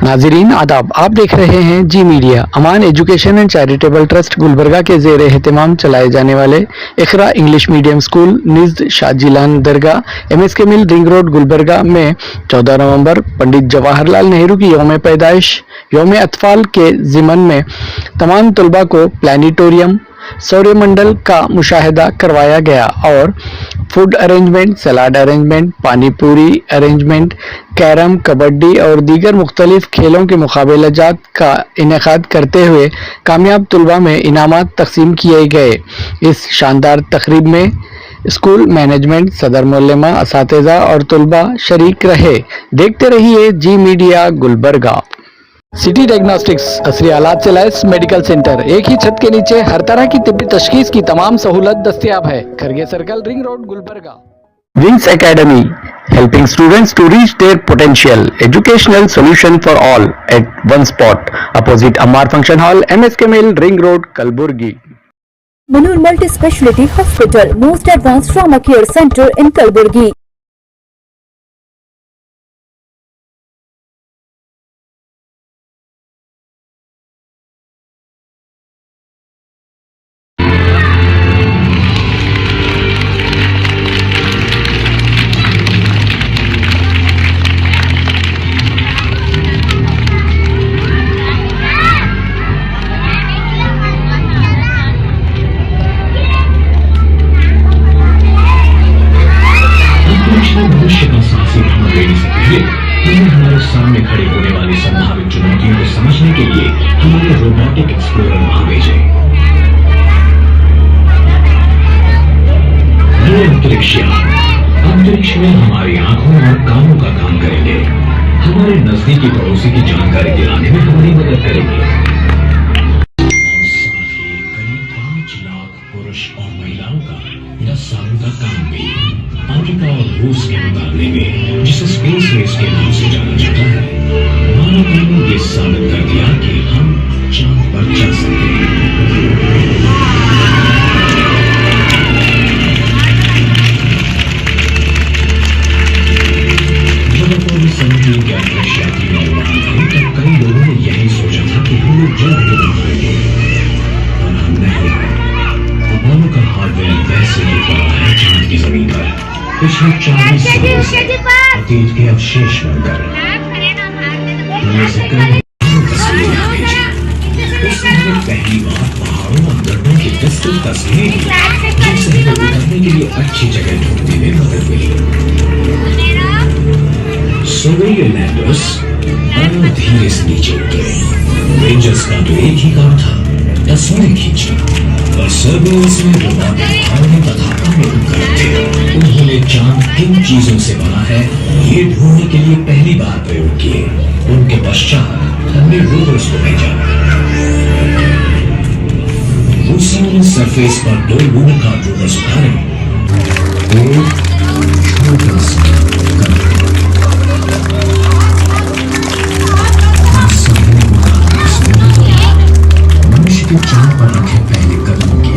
नाजरीन आदाब, आप देख रहे हैं G media. Aman education and charitable trust Gulbarga के ज़ेर एहतमाम चलाए जाने वाले इकरा इंग्लिश मीडियम स्कूल निज़्द शाहजिलान दरगाह MSK mill ring road Gulbarga में 14 नवंबर पंडित जवाहरलाल नेहरू की यौम पैदाइश यौम अतफाल के ज़िमन में तमाम तलबा को प्लानिटोरियम सौरमंडल का मुशाहिदा करवाया गया और फूड अरेंजमेंट, सलाद अरेंजमेंट, पानी पूरी अरेंजमेंट, कैरम, कबड्डी और दीगर मुख्तलिफ खेलों के मुकाबलाजात का इनेकाद करते हुए कामयाब तलबा में इनामात तकसीम किए गए। इस शानदार तकरीब में स्कूल मैनेजमेंट, सदर मोल्लमा, असातिज़ा और तलबा शरीक रहे। देखते रहिए जी मीडिया गुलबर्गा। सिटी डायग्नोस्टिक्स असली आलात से लैस मेडिकल सेंटर, एक ही छत के नीचे हर तरह की तिब्बी तशखीस की तमाम सहूलत दस्तयाब है। Kharge circle, ring road, Gulbarga. Wings academy, helping students to reach their potential. Educational solution for all at one spot. Opposite Ammar Function Hall, MSK Mill, Ring Road, Kalburgi. Manur Multi Speciality Hospital, most advanced trauma care center in Kalburgi. भविष्य का साहसी भ्रमण लेने से पहले हमें हमारे सामने खड़ी होने वाली संभावित चुनौतियों को समझने के लिए हमारे रोबोटिक एक्सप्लोरर वहां भेजे। ये अंतरिक्ष में हमारी आंखों और कानों का काम करेंगे, हमारे नजदीकी पड़ोसी की जानकारी दिलाने में हमारी मदद करेंगे और साथ ही करीब 5 लाख पुरुष और महिलाओं का 10 सालों का काम भी अमेरिका और रूस के मुकाबले में, जिसे स्पेस रेस के नाम से जाना जाता है, मानवता ने ये साबित कर दिया कि हम चांद पर चल सकते हैं। जब अपने समुद्री के अंतरिक्ष यात्री में उड़ान भरी तब कई लोगों ने यही सोचा था कि हम लोग जल्द ही उड़ पाएंगे, पर हम नहीं आए। अपोलो का हार्डवेयर वैसे ही पड़ा है चांद की जमीन पर, पिछले 40 सालों से अतीत के अवशेष बनकर। तस्वीरें भेजी, उसने हमें पहली बार पहाड़ों और गड्ढों की विस्तृत तस्वीरें दी, जिनसे हमें उतरने के लिए अच्छी जगह ढूंढने में मदद मिली। सोवियर लैंडर्स धीरे से नीचे उतरे। रेंजर्स का तो एक ही काम था, तस्वीरें खींचना, और सर्वेयर्स में रोबोटिक भागने तथा अन्य उपकरण थे। उन्होंने चांद किन चीजों से बना है ये ढूंढने के लिए पहली बार प्रयोग किए। उनके पश्चात हमने रोवर्स को भेजा। रूसियों ने सरफेस पर 2 लूनाकार रोवर्स उतारे। एक छोटा सा मनुष्य के चांद पर रखे पहले कदमों की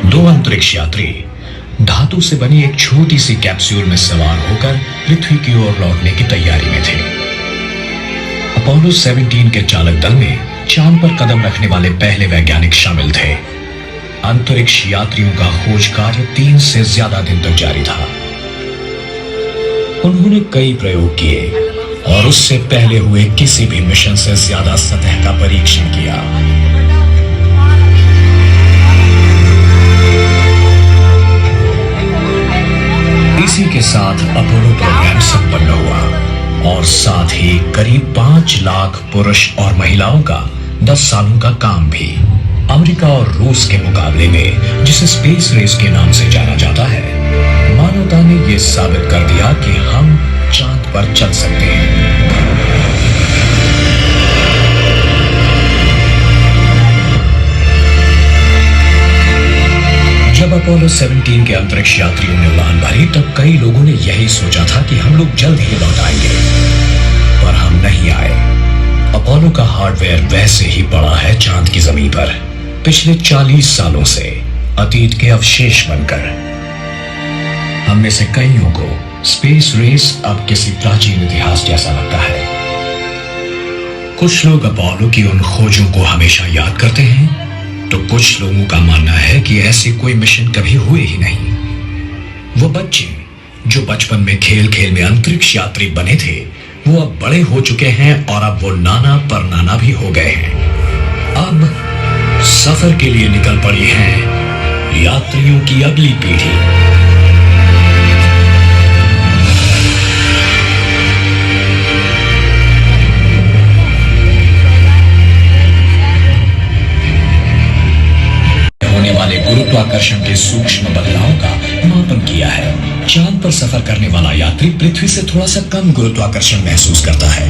दो अंतरिक्ष यात्री धातु से बनी एक छोटी सी कैप्सूल में सवार होकर पृथ्वी की ओर लौटने की तैयारी में थे। अपोलो 17 के चालक दल में चांद पर कदम रखने वाले पहले वैज्ञानिक शामिल थे। अंतरिक्ष यात्रियों का खोज कार्य 3 से ज्यादा दिन तक जारी था। उन्होंने कई प्रयोग किए और उससे पहले हुए किसी भी मिशन से ज्यादा सतह का परीक्षण किया। इसी के साथ अपोलो प्रोग्राम संपन्न हुआ और साथ ही करीब 5 लाख पुरुष और महिलाओं का 10 सालों का काम भी। अमेरिका और रूस के मुकाबले में, जिसे स्पेस रेस के नाम से जाना जाता है, मानवता ने यह साबित कर दिया कि हम चांद पर चल सकते हैं। जब अपोलो 17 के अंतरिक्ष यात्रियों ने उड़ान भरी, तब कई लोगों ने यही सोचा था कि हम लोग जल्द ही लौट आएंगे, पर हम नहीं आए। अपोलो का हार्डवेयर वैसे ही पड़ा है चांद की जमीन पर, पिछले 40 सालों से अतीत के अवशेष बनकर। हम में से कईयों को स्पेस रेस अब किसी प्राचीन इतिहास जैसा लगता है। कुछ लोग अपोलो की उन खोजों को हमेशा याद करते हैं, तो कुछ लोगों का मानना है कि ऐसे कोई मिशन कभी हुए ही नहीं। वो बच्चे जो बचपन में खेल खेल में अंतरिक्ष यात्री बने थे, वो अब बड़े हो चुके हैं और अब वो नाना परनाना भी हो गए हैं। अब सफर के लिए निकल पड़ी है यात्रियों की अगली पीढ़ी। होने वाले गुरुत्वाकर्षण के सूक्ष्म बदलावों का मापन किया है। चांद पर सफर करने वाला यात्री पृथ्वी से थोड़ा सा कम गुरुत्वाकर्षण महसूस करता है।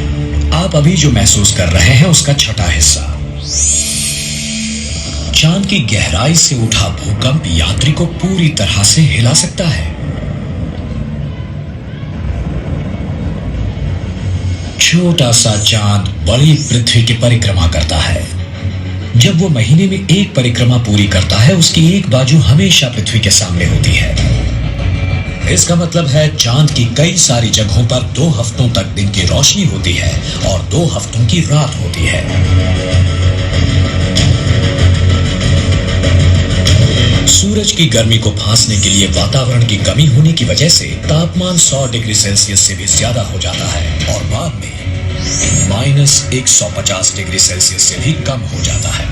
आप अभी जो महसूस कर रहे हैं उसका छठा हिस्सा। चांद की गहराई से उठा भूकंप यात्री को पूरी तरह से हिला सकता है। छोटा सा चांद बड़ी पृथ्वी की परिक्रमा करता है। जब वो महीने में एक परिक्रमा पूरी करता है, उसकी एक बाजू हमेशा पृथ्वी के सामने होती है। इसका मतलब है चांद की कई सारी जगहों पर 2 हफ्तों तक दिन की रोशनी होती है और 2 हफ्तों की रात होती है। सूरज की गर्मी को फांसने के लिए वातावरण की कमी होने की वजह से तापमान 100 डिग्री सेल्सियस से भी ज्यादा हो जाता है और बाद में -150 डिग्री सेल्सियस से भी कम हो जाता है।